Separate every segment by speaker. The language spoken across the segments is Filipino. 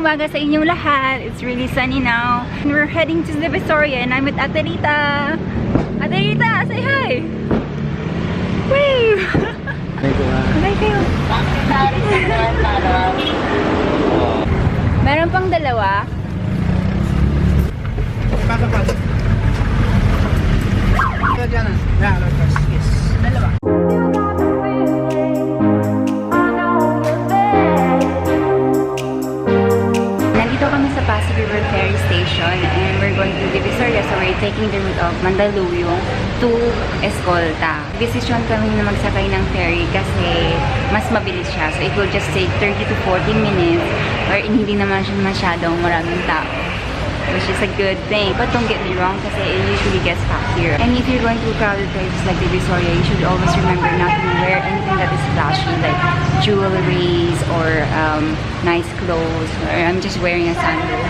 Speaker 1: umaga sa inyong lahat. It's really sunny now. And we're heading to Divisoria and I'm with Ate Rita. Ate Rita, say hi! Wave! Hi kayo. Meron pang dalawa. Dalawa. Nandito kami sa Pasig River Ferry Station and we're going to Divisoria, so we're taking the route of Mandaluyong to Escolta. Decision kami na magsakay ng ferry kasi mas mabilis siya, so it will just take 30 to 40 minutes or hindi naman siya masyadong maraming tao, which is a good thing. But don't get me wrong, kasi it usually gets packed here. And if you're going to crowded places like Divisoria, you should always remember not to wear anything that is flashy, like jewelries or nice clothes. Or I'm just wearing a sandal.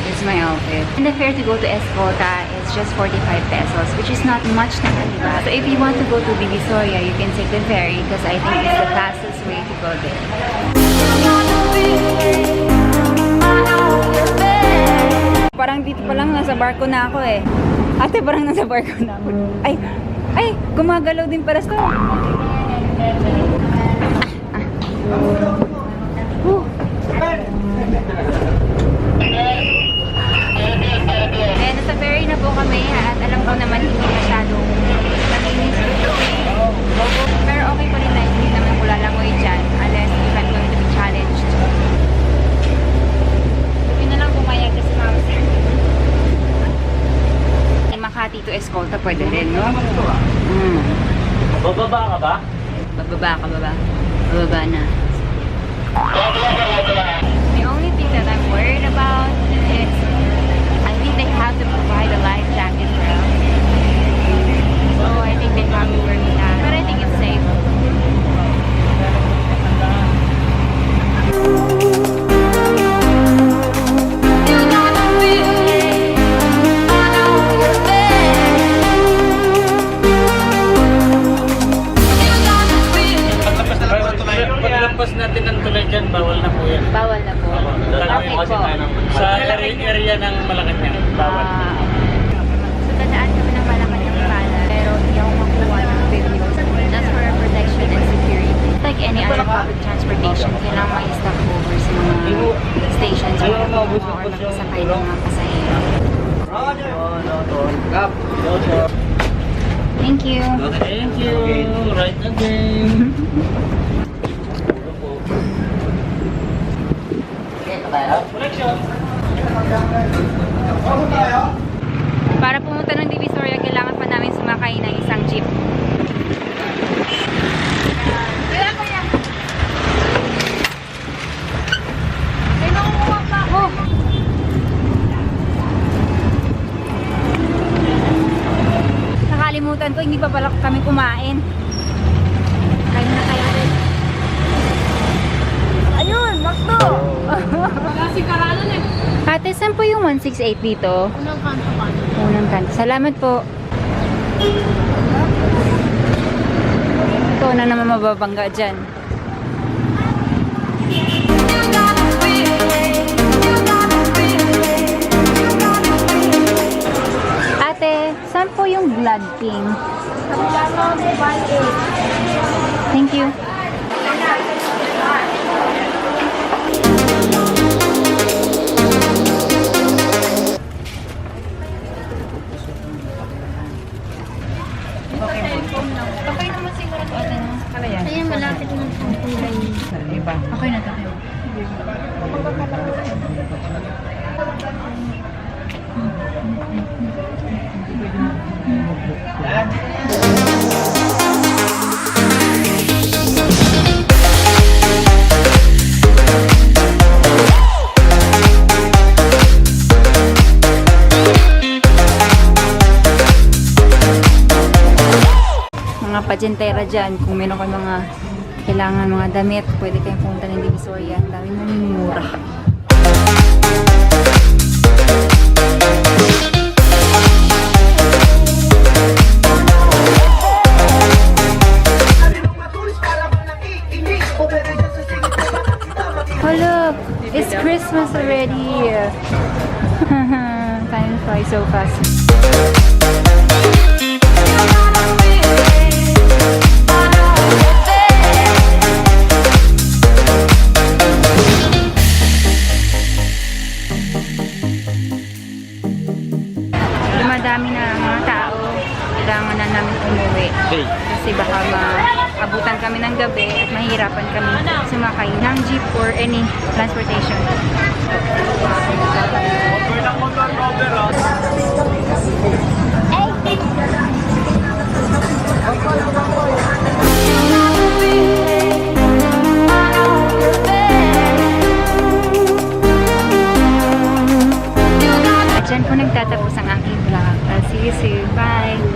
Speaker 1: This is my outfit. And the fare to go to Escolta is just 45 pesos, which is not much naman, diba? So if you want to go to Divisoria, you can take the ferry because I think it's the fastest way to go there. Parang dito pa lang, nasa barko na ako eh. Ate, parang nasa barko na ako. Ay, gumagalaw din para sa... Ayan, nasa ferry na po kami at alam ko naman hindi masyadong malinis dito eh. Pero okay pa rin na hindi naman ko lalangoy dyan unless if I'm going to be challenged. Yun na lang pumayag kasi mama sir. Makati to Escolta pwede rin, no?
Speaker 2: Bababa ka ba?
Speaker 1: Bababa ka ba? Bababa na. The only thing that I'm worried about is I think they have to provide a life jacket for us. So I think they have to work with that. But I think it's safe.
Speaker 2: Paglampas natin ng tulay dyan, bawal na po yan.
Speaker 1: Bawal na po. Okay po.
Speaker 2: Sa area ng Malacanang, bawal.
Speaker 1: So dadaan kami ng Malacanang pala, pero hindi ako makuha ng video. That's for our protection and security. Like any other public transportation, kailangan may stop over sa mga stations or magpasakay ng mga pasahero. Thank you.
Speaker 2: Thank you. Right again.
Speaker 1: Para pumunta ng Divisoria, kailangan pa namin sumakay ng isang jeep. Oh. Nakalimutan ko, hindi pa pala kami kumain. Kain na kayo rin. Ayun, Makto!
Speaker 3: Kasi karalan eh.
Speaker 1: Ate, saan po yung 168 dito?
Speaker 3: Unang kanto pa.
Speaker 1: Unang kanto. Salamat po. Ito na naman mababangga dyan. Ate, saan po yung Blood King? Thank you. Okay naman siguro ito.
Speaker 3: Ayan, malapit naman po kulay.
Speaker 1: Okay na tayo. Mga pasyentera dyan, kung meron kayo mga kailangan mga damit, pwede kayong pumunta ng Divisoria. Ang dami mura. Oh look, it's Christmas. Christmas already. Time flies so fast. Dumadami na ang mga tao. Kailangan na namin umuwi. Kasi baka maabutan kami ng gabi at mahirapan kami sumakay ng jeep or any transportation. At dyan po nagtatapos ang aking vlog. I'll see you soon. Bye!